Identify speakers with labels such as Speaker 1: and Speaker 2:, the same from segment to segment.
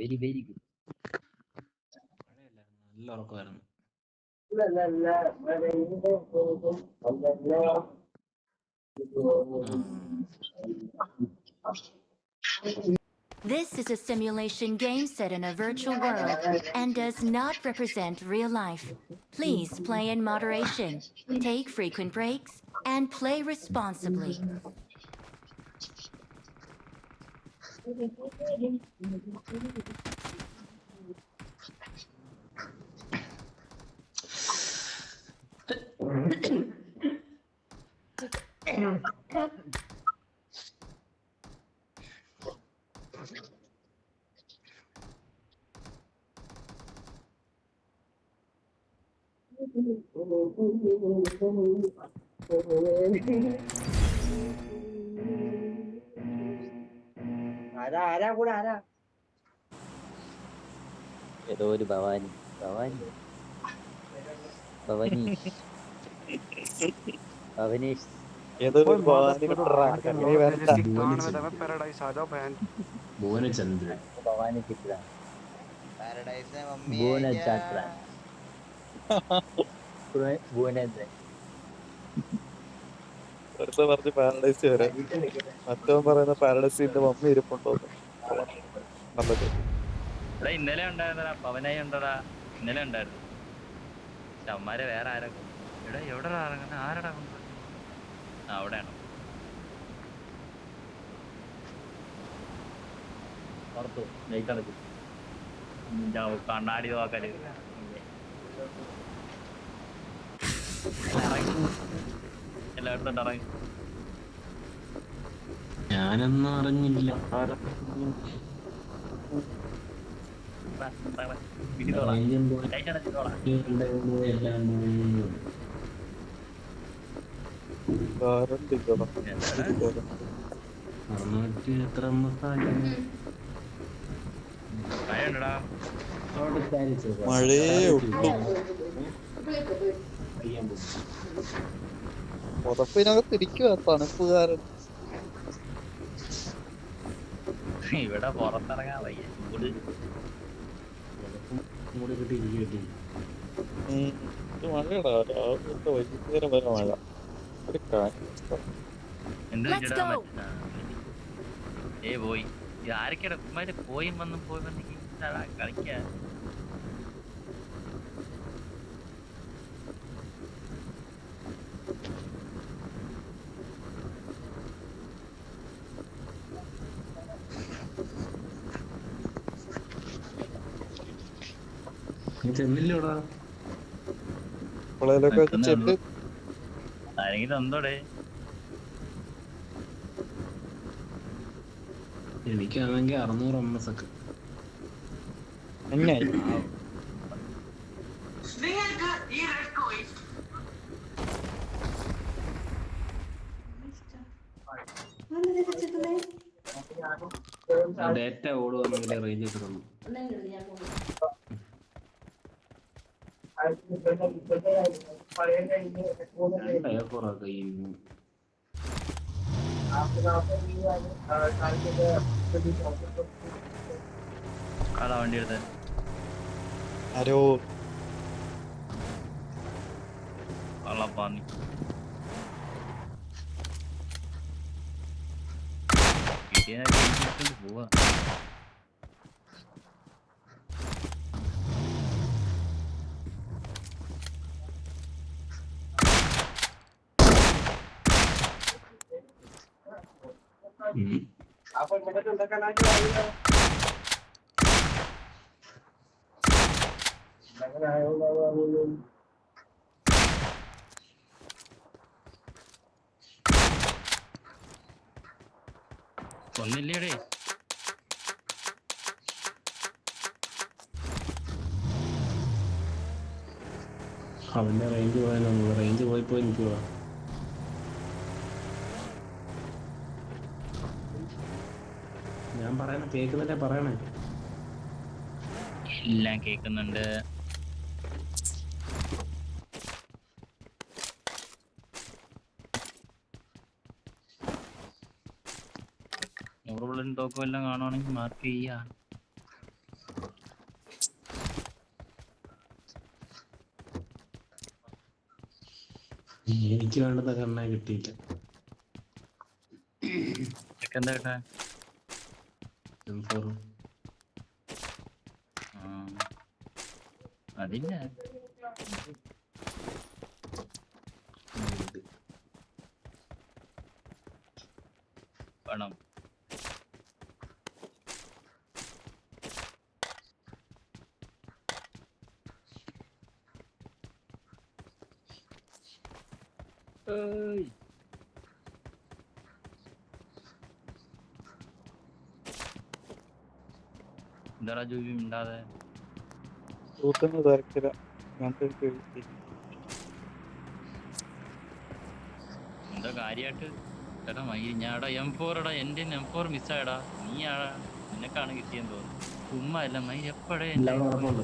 Speaker 1: Very very good. നല്ല ഉറക്കമായിരുന്നു.
Speaker 2: This is a simulation game set in a virtual world and does not represent real life. Please play in moderation, take frequent breaks, and play responsibly.
Speaker 3: ഏതോ ഒരു ഭവാനി ഭവനീഷ്
Speaker 4: ഏതൊരു ഭവാനി
Speaker 1: ഭുവനചന്ദ്രൻ
Speaker 3: ഭവാനി ചിത്ര ഭുവനേന്ദ്രൻ
Speaker 4: പറഞ്ഞ് paradise വരെ മറ്റവൻ പറയുന്ന പാരഡൈസിന്റെ mummy ഇരിപ്പുണ്ടോ നല്ലത്.
Speaker 5: ഇന്നലെ ഉണ്ടായിരുന്നടാ, പവനായി ഉണ്ടടാ, ഇന്നലെ ഉണ്ടായിരുന്നു. അമ്മമാരെ വേറെ ആരൊക്കെ ഇവിടെ എവിടെ ഇറങ്ങുന്ന ആരടാ കൊണ്ട് അവിടെയാണോ പുറത്തു ലൈറ്റ് അടച്ചു കണ്ണാടി നോക്കല് എല്ലായിടത്തും ഇറങ്ങി.
Speaker 1: ഞാനൊന്നും അറിഞ്ഞില്ല.
Speaker 4: പുതപ്പിനകത്ത് ഇരിക്കുക തണുപ്പുകാരൻ.
Speaker 5: ഇവിടെ പുറത്തിറങ്ങാൻ വയ്യ, ചൂട്.
Speaker 4: മഴയടാ, രാവിലത്തെ വൈകുന്നേരം വരെ മഴ. ഒരു
Speaker 5: എന്ത് പോയി ആരൊക്കെയാ ഉമ്മാര് പോയി വന്നും കളിക്കാ. ആരെങ്കിലും എന്തോടെ
Speaker 1: എനിക്കാണെങ്കിൽ 600 MS ഒക്കെ. ഡേറ്റ ഓടുവന്നെങ്കിൽ റേഞ്ച് കിട്ടുന്നു.
Speaker 5: വണ്ടി എടുത്ത്
Speaker 4: ആരോ
Speaker 5: കള്ളപ്പാന്നി പോവാ. ഒന്നില്ലേടേ
Speaker 1: അവന്റെ റേഞ്ച് പോയാലോ, റേഞ്ച് പോയി നിൽക്കുക. ഞാൻ പറയണ കേൾക്കുന്നില്ലേ? പറയണേ.
Speaker 5: എല്ലാം കേൾക്കുന്നുണ്ട്. തോക്കും എല്ലാം കാണുവാണെങ്കിൽ മാർക്ക് ചെയ്യാ.
Speaker 1: എനിക്ക് വേണ്ടുന്ന കണ്ണ കിട്ടിയില്ല.
Speaker 5: എന്താ കേട്ടാ?
Speaker 1: M4.
Speaker 5: അതില്ല. പണം എന്താ ജോബി മിണ്ടാതെ?
Speaker 4: കൂട്ടുന്ന തിരക്കില കണ്ടിട്ട് എഴുതി.
Speaker 5: എന്താ കാര്യായിട്ട്? എടാ ഞാടാ M4 എടാ, എന്റെ M4 മിസ്സായടാ. നീ ആടാ, നിനക്കാണ് കിട്ടിയെന്ന് തോന്നുന്നു. ചുമ്മാ അല്ല മൈ എപ്പഴേ
Speaker 1: ഇല്ല,
Speaker 5: എന്റെ
Speaker 1: അവിടെ കിടപ്പുണ്ട്.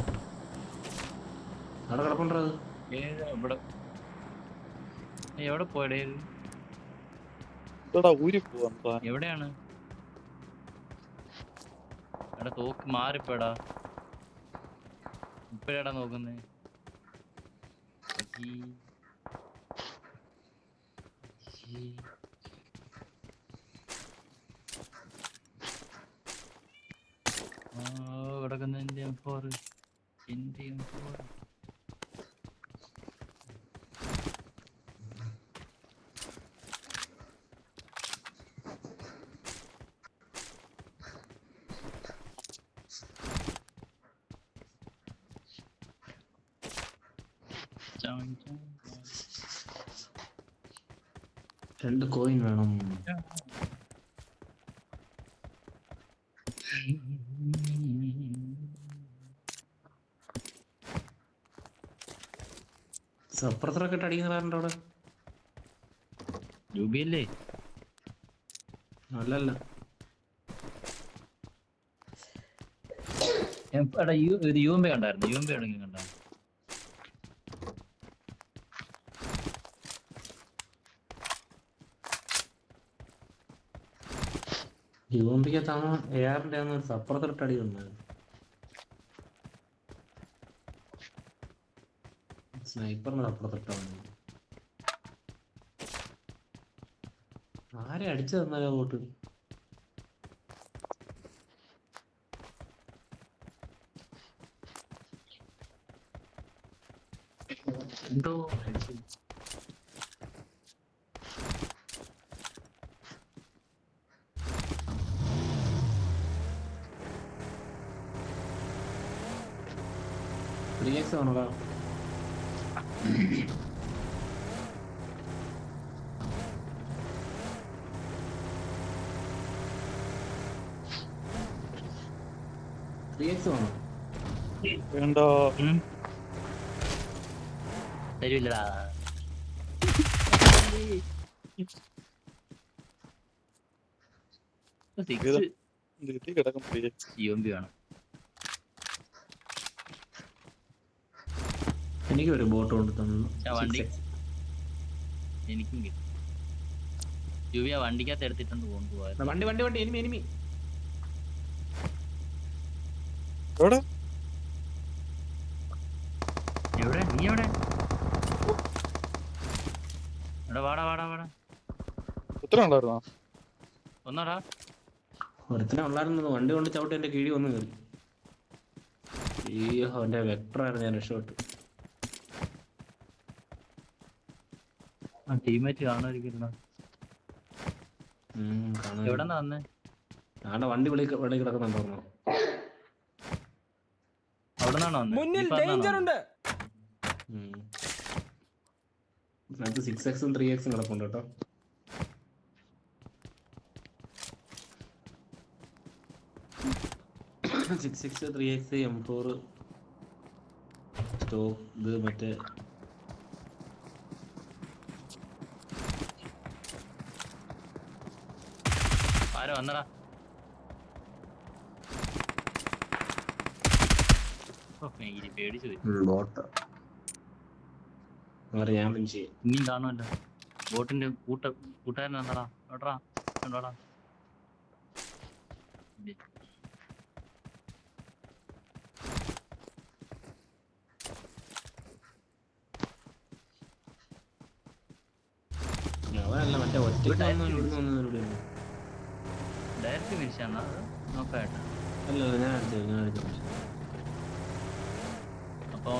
Speaker 1: അവിടെ കിടപ്പുണ്ടോ അത്?
Speaker 5: ഇവിടെ എവിടെ പോയടേ ഇത്?
Speaker 4: ഇതടാ ഊരി പോവാൻ സാധനം.
Speaker 5: എവിടെയാണ്? എടാ തോക്ക് മാറിപ്പോടാ. ഇപ്പഴാടാ നോക്കുന്നേ. കിടക്കുന്ന എന്റെ M4. എന്റെ M4.
Speaker 1: രണ്ട് കോയിൻ വേണം. സപ്രസറൊക്കെ ഇട്ട് അടിക്കുന്നുണ്ടോ അവിടെ?
Speaker 5: രൂപയല്ലേ?
Speaker 1: അല്ലല്ല,
Speaker 5: എടാ ഇത് UMP കണ്ടായിരുന്നു. UMP എവിടെയെങ്കിലും കണ്ടാ?
Speaker 1: യുവമ്പിക്കത്താണോ AR-ന്റെ ആണോ സപ്രസറിട്ട് അടി വന്നത്? സ്നൈപ്പറിന് സപ്രസറിട്ടാണ്. ആരെ അടിച്ചു തന്നാലോ അങ്ങോട്ട്? എന്തോ അടിച്ചു. X ആണോടാ? ആണോ?
Speaker 4: വേണ്ട.
Speaker 5: തരൂല്ലടാ.
Speaker 4: കിടക്കും
Speaker 5: UMP വേണം.
Speaker 1: എനിക്ക് ഒരു ബോട്ട് കൊണ്ട് തന്നു.
Speaker 5: വണ്ടി എനിക്കും കിട്ടും. യുവി ആ വണ്ടിക്കകത്ത് എടുത്തിട്ടുണ്ട് കൊണ്ടുപോയത്.
Speaker 1: വണ്ടി വണ്ടി വണ്ടി എനിമി എനിമി.
Speaker 5: എവിടെ? നീ എവിടെ? എടാ വാടാ വാടാ വാടാ.
Speaker 4: എത്ര ഉണ്ടായിരുന്നോ?
Speaker 5: ഒന്നാടാ.
Speaker 1: ഒരുത്തനെ ഉള്ളായിരുന്നു. വണ്ടി കൊണ്ട് ചവിട്ടി എന്റെ കീഴി വന്ന് കയറി. അയ്യോ, അവന്റെ വെക്ടറായിരുന്നു. ഞാൻ രക്ഷപ്പെട്ടു.
Speaker 5: ടീമേറ്റ് കാണുമായിരിക്കും. എവിടെ വന്നേ?
Speaker 1: ആടെ വണ്ടി വെളി കിടക്കുന്നുണ്ടോ?
Speaker 5: അവിടെ നിന്നാണോ വന്നേ?
Speaker 6: മുന്നിൽ ഡേഞ്ചർ ഉണ്ട്.
Speaker 1: 6X 3X കിടപ്പുണ്ട് കേട്ടോ. Six X 3X M4 stock ഇത് മറ്റേ
Speaker 5: ആരോ വന്നടാ. പേടിച്ചു
Speaker 1: ബോട്ട്. ഞാൻ
Speaker 5: ഇനിയും കാണുമല്ലോ. ബോട്ടിന്റെ കൂട്ടുകാരൻ വന്നടാ. എവിടാ കണ്ടോടാ.
Speaker 1: അതല്ല മറ്റേ ഒറ്റയ്ക്ക് ഇവിടുന്ന് വന്നവരുടെ
Speaker 5: ഡയറക്റ്റ് ഫിനിഷാണ് അത് നോക്കായിട്ട്.
Speaker 1: അല്ല ഞാൻ അടിച്ചു
Speaker 5: അപ്പൊ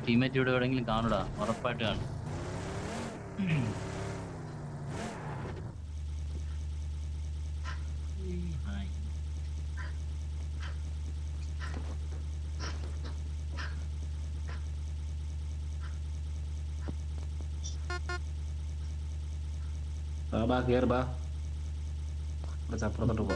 Speaker 5: ടീമേറ്റ് ഇവിടെ എവിടെയെങ്കിലും കാണൂടാ, ഉറപ്പായിട്ട് കാണും.
Speaker 1: ബാ കേറ് ബാ അപ്പുറത്തോട്ട് പോ.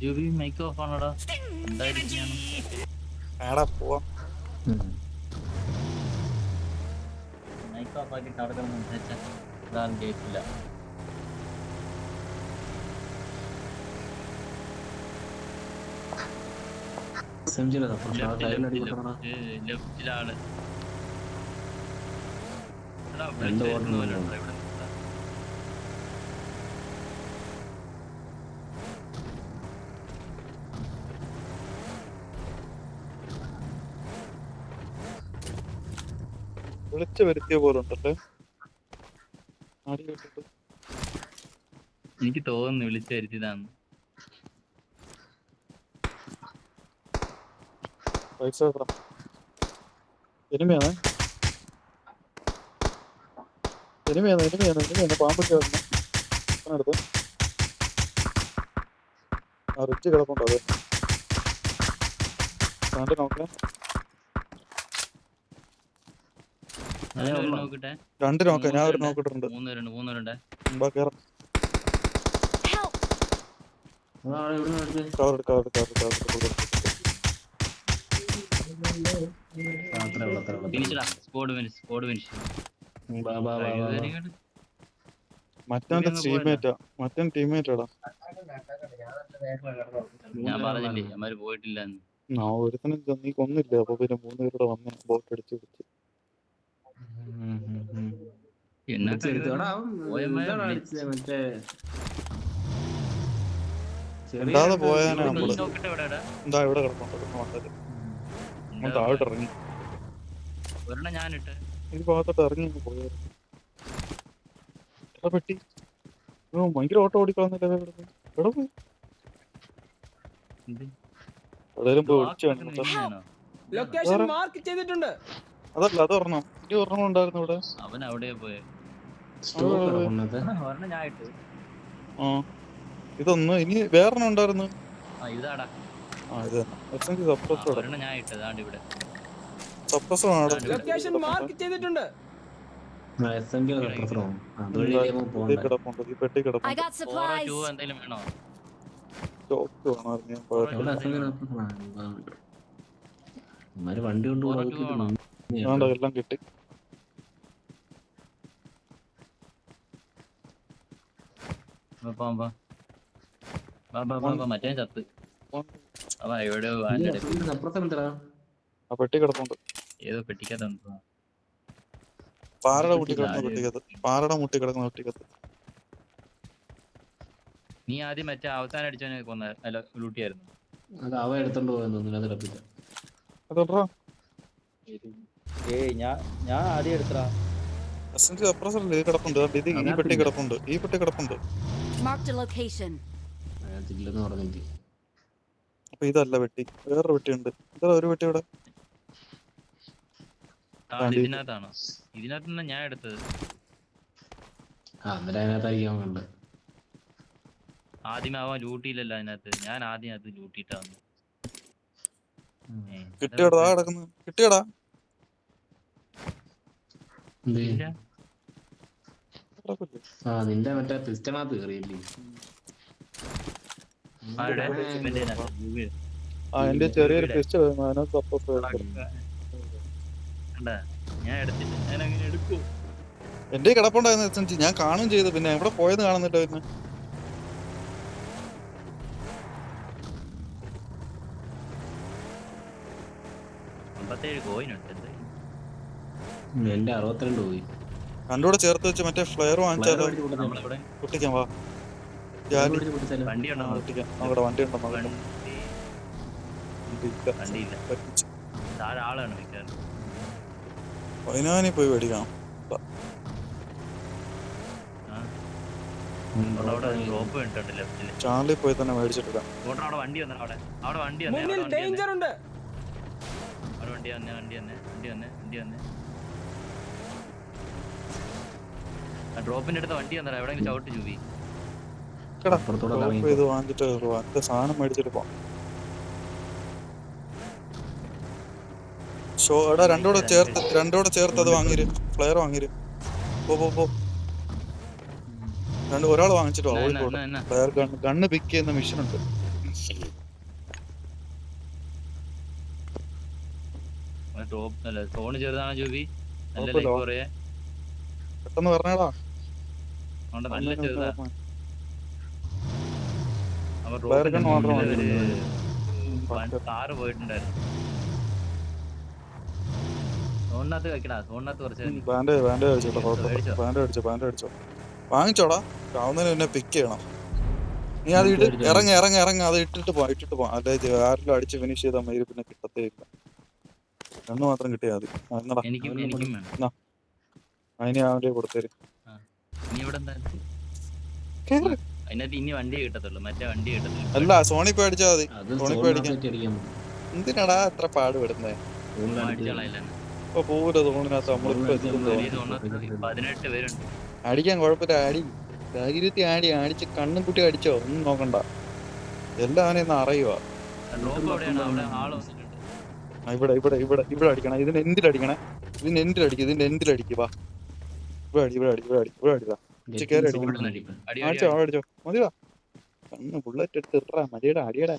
Speaker 5: ജൂബി മൈക്ക് ഓഫ് ആണോടാ? എന്തായിരിക്കും
Speaker 4: ആടാ പോവാം.
Speaker 5: മൈക്ക് ഓഫ് ആക്കി നടക്കണം വെച്ചാൽ അതാണ് കേൾക്കില്ല. ലെഫ്റ്റിലാണ്
Speaker 4: വിളിച്ചു വരുത്തിയ പോലെ ഉണ്ടല്ലേ. ആടി കേട്ടിട്ട്
Speaker 5: എനിക്ക് തോന്നുന്നു വിളിച്ചു വരുത്തിയതാണ്.
Speaker 4: പൈസ എനിമയാണ് പാമ്പൊക്കെ വരണം അടുത്ത് ആ റിച്ച് കിടപ്പുണ്ടോ? അതെ കണ്ട് നോക്കാം.
Speaker 5: നോക്കട്ടെ,
Speaker 4: രണ്ട് നോക്കാം. ഞാൻ ഒരു നോക്കിട്ടുണ്ട്.
Speaker 5: മൂന്നുണ്ട്.
Speaker 4: കവർ മറ്റേ ടീമേറ്റാടാ.
Speaker 5: ഞാൻ പറഞ്ഞില്ലേ അവന്മാര് പോയിട്ടില്ല.
Speaker 4: ഒരുത്തനും നീ കൊന്നില്ല. അപ്പൊ പിന്നെ 3 പേരുടെ വന്ന് ബോട്ട് അടിച്ചു പിടിച്ചു. എന്താതെ പോയാനാ നമ്മള്. എന്താ ഇവിടെ കിടപ്പുണ്ട്. താഴോട്ട് ഇറങ്ങി ഈ ഭാഗത്തോട്ട് ഇറങ്ങി പോയായിരുന്നു. പെട്ടി ഭയങ്കര ഓട്ടം ഓടിക്കളന്നില്ല. എവിടെ പോയി? എവിടെയും പോയി ഒളിച്ചു കാണുന്നു. അതല്ല അത് ഒരെണ്ണം. ഇനി ഒരെണ്ണം ഉണ്ടായിരുന്നു ഇവിടെ.
Speaker 5: അവൻ അവിടെ പോയി.
Speaker 4: ആ ഇതൊന്ന് ഇനി വേറെണ്ണം ഉണ്ടായിരുന്നു.
Speaker 5: ഇതാടാ
Speaker 4: ഇത് പെട്ടി
Speaker 5: എന്തെങ്കിലും വേണോ?
Speaker 1: വണ്ടി കൊണ്ട്
Speaker 4: എല്ലാം കിട്ടി.
Speaker 5: മറ്റേ ചത്ത് എവിടെയോ
Speaker 4: പെട്ടി കിടപ്പുണ്ട്.
Speaker 5: ഏതോ പെട്ടിക്കകത്ത്
Speaker 4: പാറയുടെ മുട്ടി കിടക്കുന്ന പെട്ടിക്കകത്ത്.
Speaker 5: നീ ആദ്യം മറ്റേ അവസാനം അടിച്ചവനെ കൊന്ന അല്ല ലൂട്ടിയായിരുന്നു.
Speaker 1: അത് അവ എടുത്തോണ്ട് പോയെന്ന് കിടപ്പില്ല.
Speaker 3: ഞാൻ ആദ്യം എടുത്താ
Speaker 4: കിടപ്പുണ്ട്. ഈ പെട്ടി കിടപ്പുണ്ട്. അപ്പൊ ഇതല്ല പെട്ടി, വേറൊരു പെട്ടിയുണ്ട്. ഇതാ ഒരു പെട്ടി ഇവിടെ.
Speaker 5: ഇതിനകത്താണോ? ഇതിനകത്ത് ഞാൻ എടുത്തത്. ആദ്യം അവൻ ലൂട്ടിയില്ലല്ലോ അതിനകത്ത്. ഞാൻ ആദ്യം അത് ലൂട്ടിയിട്ടാ വന്നു.
Speaker 4: കിട്ടിയടാ
Speaker 1: നിന്റെ മറ്റേ പിസ്റ്റണാത്ത് കയറിയില്ലേ?
Speaker 4: എന്റെ ചെറിയൊരു പിസ്റ്റൾ
Speaker 5: ഞാൻ എടുത്തില്ല. ഞാൻ അങ്ങനെ എടുക്കൂ.
Speaker 4: എന്റെ കിടപ്പുണ്ടായിരുന്നു. ഞാൻ കാണുകയും ചെയ്തു. പിന്നെ എവിടെ പോയെന്ന് കാണുന്നില്ല. പിന്നെ
Speaker 1: എന്റെ 62 പോയി.
Speaker 4: രണ്ടുകൂടെ ചേർത്ത് വെച്ച് മറ്റേ ഫ്ലെയർ വാങ്ങിച്ചാലോ? പൊട്ടിക്കാൻ വാ.
Speaker 5: വണ്ടി ഉണ്ടോ?
Speaker 4: അവിടെ വണ്ടി ഉണ്ടോ?
Speaker 5: താഴെ ആളാണ് മിക്കവാറും.
Speaker 4: പതിനാനി പോയി മേടിക്കണം.
Speaker 5: അവിടെ ഡ്രോപ്പ് കണ്ടിട്ടുണ്ട് ലെഫ്റ്റില്.
Speaker 4: ചാർലി പോയി തന്നെ മേടിച്ചിട്ടില്ല.
Speaker 5: അതുകൊണ്ട് അവിടെ വണ്ടി വന്നെ, അവിടെ വണ്ടി വന്നേ,
Speaker 6: മുന്നിൽ ഡേഞ്ചർ ഉണ്ട്.
Speaker 5: അവിടെ വണ്ടി വന്നേ. ആ ഡ്രോപ്പിന്റെ അടുത്ത വണ്ടി വന്നടാ, എവിടെയെങ്കിലും ചവിട്ട് ചൂവി.
Speaker 4: ഇത് വാങ്ങിച്ചിട്ട് എന്റെ സാധനം മേടിച്ചിട്ട് പോവാം. എടാ രണ്ടോടെ ചേർത്ത് അത് വാങ്ങിര്. ഫ്ലെയർ വാങ്ങിര്. പോ ഒരാൾ വാങ്ങിച്ചിട്ടോ. ഫ്ലെയർ ഗണ്ണ് പിക്ക് ചെയ്യുന്ന മിഷൻ ഉണ്ട്.
Speaker 5: സോണ് ചെറുതാണോ ജൂബി?
Speaker 4: പെട്ടെന്ന് പറഞ്ഞേടാ.
Speaker 5: നല്ല ചെറുതാ. കാറ് പോയിട്ടുണ്ടായിരുന്നു. സോണിനകത്ത് വെക്കടാ, സോണിനകത്ത് കുറച്ച്
Speaker 4: ബാൻഡ് അടിച്ചോ. വാങ്ങിച്ചോടാ. ആവുന്നതിന് പിന്നെ പിക്ക് ചെയ്യണം. നീ അത് ഇറങ്ങി അത് ഇട്ടിട്ട് പോവാം. അല്ലെ ആരെങ്കിലും അടിച്ച് ഫിനിഷ് ചെയ്താൽ മതി, പിന്നെ കിട്ടത്തേ ഇല്ല. കണ്ണ് മാത്രം കിട്ടിയാൽ മതി. അതിന് അവന്റെ കൊടുത്തേര്.
Speaker 5: ഇനി വണ്ടി കിട്ടത്തുള്ളൂ, മറ്റേ വണ്ടി കിട്ടത്തുള്ളൂ.
Speaker 4: അല്ല, സോണി പോയി അടിച്ചാൽ മതി. സോണി പോയി അടിക്കാൻ എന്തിനാടാ എത്ര പാടുപെടുന്നേ? ഇപ്പൊ പോവില്ല സോണിനകത്ത്. നമ്മളിപ്പോ
Speaker 5: 18 പേരുണ്ട്.
Speaker 4: അടിക്കാൻ കുഴപ്പമില്ല. ധൈര്യത്തിൽ അടിച്ച് കണ്ണും കുട്ടി അടിച്ചോ, ഒന്നും നോക്കണ്ട. എല്ലാവനെയും ഒന്ന് അറിയുക. ഇവിടെ അടിക്കണം. ഇതിന്റെ എന്തിലടിക്കണേ? ഇതിന്റെ എന്തിലടിക്കുക. വാ, ഇവിടെ അടിക്കുക. അടിച്ചോ മതിവാ. കണ്ണ് ബുള്ളറ്റ് എടുത്ത് ഇട്ടാ മതിയടാ. അടിയടാ.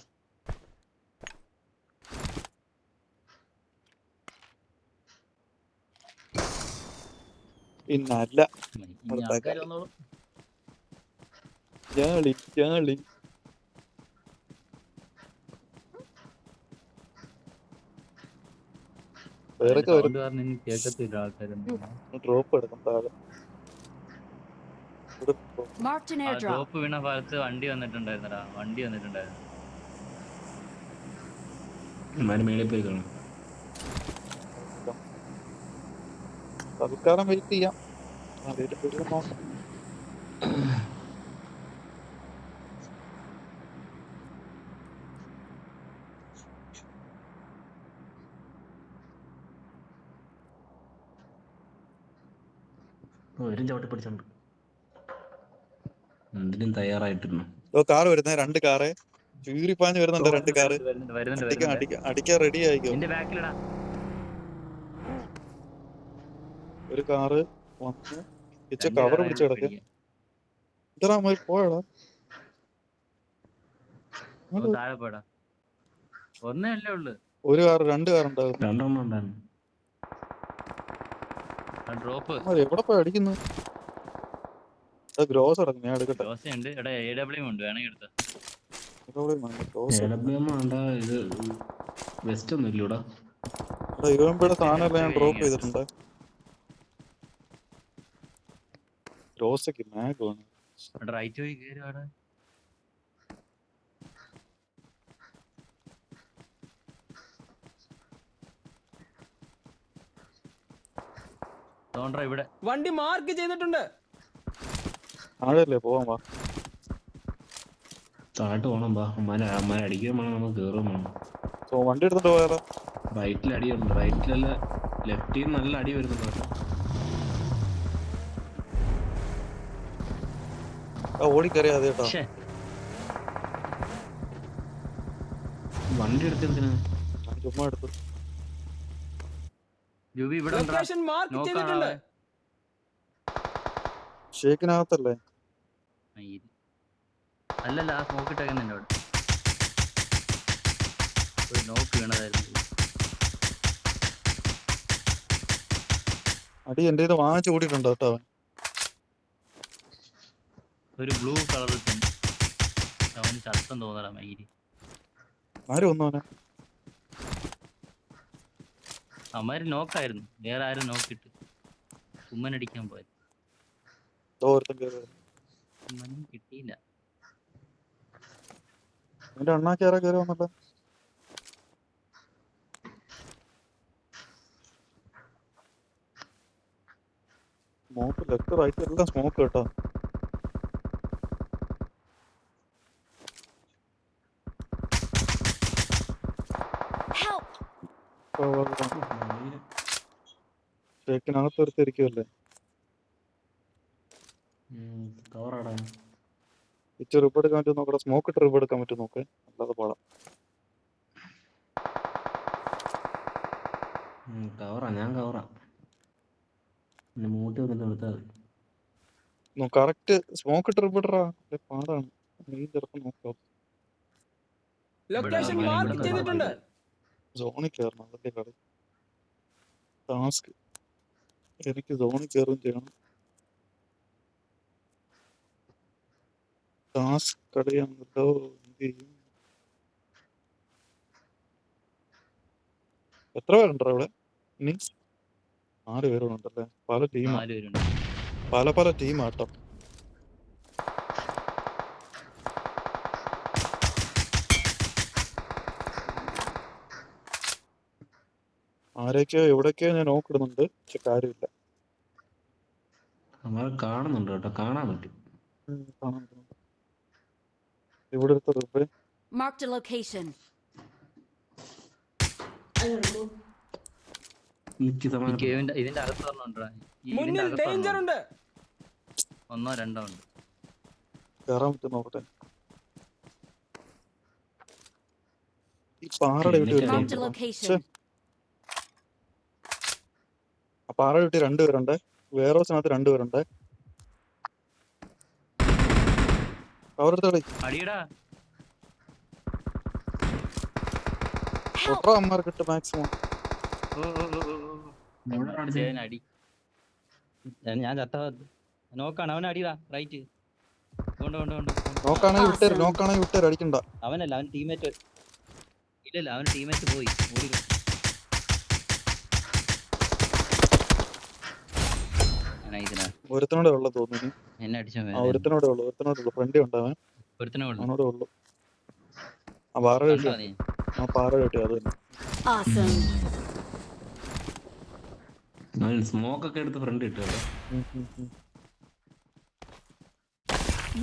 Speaker 4: പിന്നല്ല ജാളി ഡ്രോപ്പ് എടുക്കും താഴെ.
Speaker 5: ഡ്രോപ്പ് വീണ ഭാഗത്ത് വണ്ടി വന്നിട്ടുണ്ടായിരുന്നു.
Speaker 1: മേളിൽ പോയി കാണും.
Speaker 4: തൽക്കാലം വെയിറ്റ് ചെയ്യാം.
Speaker 1: ഒരു ചവിട്ടി പിടിച്ചോണ്ട് എന്തിനും തയ്യാറായിട്ടിരുന്നു.
Speaker 4: കാറ് വരുന്നേ, 2 കാറ് ചീറിപ്പാഞ്ഞ് വരുന്നുണ്ട്. 2 കാറ് അടിക്കാൻ റെഡി ആയിക്കോ. ഒരു കാറ് വന്ന് കവർ പിടിച്ച് കിടക്ക്. ഇതാ പോയടാ. ഒരു കാറ് 2 കാറുണ്ടാകും.
Speaker 1: രണ്ടെണ്ണം ഉണ്ടായിരുന്നു.
Speaker 4: എവിടെ പോയി അടിക്കുന്നു? ഗ്രോസ് അടക്കം ഞാൻ എടുക്കട്ടെ.
Speaker 1: ഇത് വെസ്റ്റ് ഒന്നും ഇല്ലൂടാ.
Speaker 4: ഇവമ്പയുടെ സാധനമല്ല ഞാൻ ഡ്രോപ്പ് ചെയ്തിട്ടുണ്ട്. ഗ്രോസൊക്കെ മാഗാണ്.
Speaker 6: വണ്ടി മാർക്ക് ചെയ്തിട്ടുണ്ട്.
Speaker 4: ആഴല്ലേ പോവാൻ. വാ,
Speaker 1: താഴോട്ട് പോണം. അമ്മാരെ അടിക്കാൻ വേണം, നമുക്ക് കേറും വേണം.
Speaker 4: വണ്ടി എടുത്തിട്ട് പോയാലോ?
Speaker 1: റൈറ്റിൽ അടിയുണ്ട്. റൈറ്റിലല്ല, ലെഫ്റ്റിൽ നല്ല അടി വരുന്നുണ്ട്.
Speaker 4: ഓടിക്കറിയാതെ കേട്ടോ.
Speaker 1: വണ്ടി എടുത്തെന്തിനാ?
Speaker 4: ചുമ്മാ എടുത്തു.
Speaker 6: ലൊക്കേഷൻ മാർക്ക് ചെയ്തിട്ടുണ്ട്.
Speaker 4: ഷേക്കിനകത്തല്ലേ?
Speaker 5: അല്ലല്ല, ആ സ്മോക്ക് ഇട്ടേക്കുന്നുണ്ട് അവിടെ. ഒരു നോക്ക് വീണതായിരുന്നു.
Speaker 4: അടി എന്റെ ഇത് വാങ്ങിച്ചു കൂട്ടിയിട്ടുണ്ടോ കേട്ടോ അവൻ.
Speaker 5: ഒരു ബ്ലൂ കളർ അവന് ചത്തം തോന്നടാ മയില്.
Speaker 4: ആരും ഒന്നും അവനെ.
Speaker 5: അമ്മാര് നോക്കായിരുന്നു, വേറെ ആരും നോക്കിട്ട് ഉമ്മനടിക്കാൻ പോയത്. ഉമ്മനും കിട്ടിയില്ല.
Speaker 4: എന്റെ അണ്ണാ കയറി വന്നല്ലോ. സ്മോക്ക് ലെഫ്റ്റ് റൈറ്റ് എല്ലാം സ്മോക്ക് കേട്ടോ.
Speaker 2: Help!
Speaker 4: ഷേക്കിനകത്ത് ഒരുത്തിരിക്കുമല്ലേ.
Speaker 1: കവറാടാ.
Speaker 4: ഇച്ചിരി റിപ്പ് എടുക്കാൻ പറ്റും നോക്കട്ടെ. സ്മോക്ക് ഇട്ട് റിപ്പ് എടുക്കാൻ പറ്റും നോക്ക്. അല്ലാതെ പാടാം.
Speaker 1: കവറാ, ഞാൻ കവറാ. പിന്നെ മൂട്ടി വന്നിട്ട് എടുത്താൽ മതി.
Speaker 4: കറക്റ്റ് സ്മോക്ക് ഇട്ട് റിപ്പ് ഇടറാ. പാടാണ്. നീ ചിലപ്പോൾ നോക്കാം.
Speaker 6: ലൊക്കേഷൻ മാർക്ക് ചെയ്തിട്ടുണ്ട്.
Speaker 4: സോണിൽ കയറണം, അതല്ലേ കളി. ടാസ്ക് എനിക്ക് സോണിൽ കയറുകയും ചെയ്യണം. ടാസ്ക് കളിയാണല്ലോ. എന്ത് ചെയ്യും? എത്ര പേരുണ്ടോ ഇവിടെ ഇനി? 4 പേരുണ്ടല്ലേ. പല ടീമാണ്.
Speaker 5: 4 പേരുണ്ട്.
Speaker 4: പല ടീമാട്ടോ. ആരൊക്കെയോ എവിടേക്കോ ഞാൻ നോക്കിടുന്നുണ്ട്, പക്ഷെ കാര്യമില്ല.
Speaker 1: നമ്മളെ കാണുന്നുണ്ട് കേട്ടോ, കാണാൻ പറ്റും.
Speaker 4: കാണാൻ പറ്റുന്നുണ്ട്. ഇവിടെ എടുത്ത റിപ്പ്
Speaker 2: Marked a location.
Speaker 5: ഈ കേവിന്റെ ഇതിന്റെ അകത്ത് പറഞ്ഞോണ്ടാ. ഇതിന്റെ
Speaker 6: മുന്നിൽ
Speaker 5: അകത്ത്
Speaker 6: ഡേഞ്ചർ ഉണ്ട്.
Speaker 5: 1 2 ഉണ്ട്.
Speaker 4: കയറാൻ പറ്റും നോക്കട്ടെ. ഈ പാറയുടെ വീട്ടിൽ
Speaker 2: Marked a
Speaker 4: ഒരു
Speaker 2: location.
Speaker 4: ആ പാറയുടെ വീട്ടിൽ 2 പേരുണ്ട്. വേറെ ഹൗസിനകത്ത് 2 പേരുണ്ട്. അവരുടെ കളി
Speaker 5: അടിയടാ.
Speaker 4: ഒട്ടറ അമ്മമാർക്ക് ഇട്ട് മാക്സിമം.
Speaker 5: അടി. ഞാൻ ചത്ത നോക്കാണ്. അവനെ അടിയടാ. റൈറ്റ് കൊണ്ട്
Speaker 4: നോക്കാണെങ്കിൽ വിട്ടേര് അടിക്കണ്ട.
Speaker 5: അവനല്ല, അവൻ ടീമേറ്റ്. ഇല്ലല്ല, അവൻ ടീമേറ്റ് പോയി ഓടി.
Speaker 4: ഒരുത്തനോടെ ഉള്ളു തോന്നുന്നു.
Speaker 5: എന്നെ അടിച്ചോ.
Speaker 4: ഒരുത്തനോടെ ഉള്ളു. ഫ്രണ്ടി ഉണ്ട് അവൻ. അവനോടെ ഉള്ളു. ആ പാറ കിട്ടിയോ? ആ പാറ കിട്ടിയോ? അത് തന്നെ.
Speaker 2: Awesome.
Speaker 1: സ്മോക്ക് ഒക്കെ എടുത്ത് ഫ്രണ്ട് ഇട്ടല്ലോ.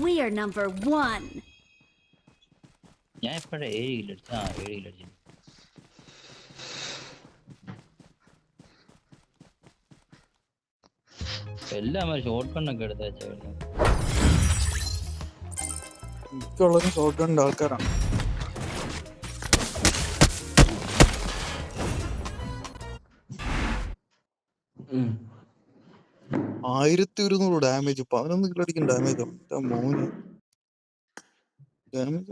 Speaker 2: We are number 1.
Speaker 5: ഞാൻ എപ്പോഴാ 7 കിലോ അടിച്ചു. 7 കിലോ അടിച്ചു. എല്ലാം ഷോർട്ട് ഗണ്ണൊക്കെ എടുത്ത് വെച്ചാൽ
Speaker 4: മിക്കുള്ളതും ഷോർട്ട് ഗണ്ണിന്റെ ആൾക്കാരാണ്.
Speaker 1: ഉം.
Speaker 4: 1200 ഡാമേജ്. 11 കിലോ അടിക്കും ഡാമേജ്. മോന് ഡാമേജ്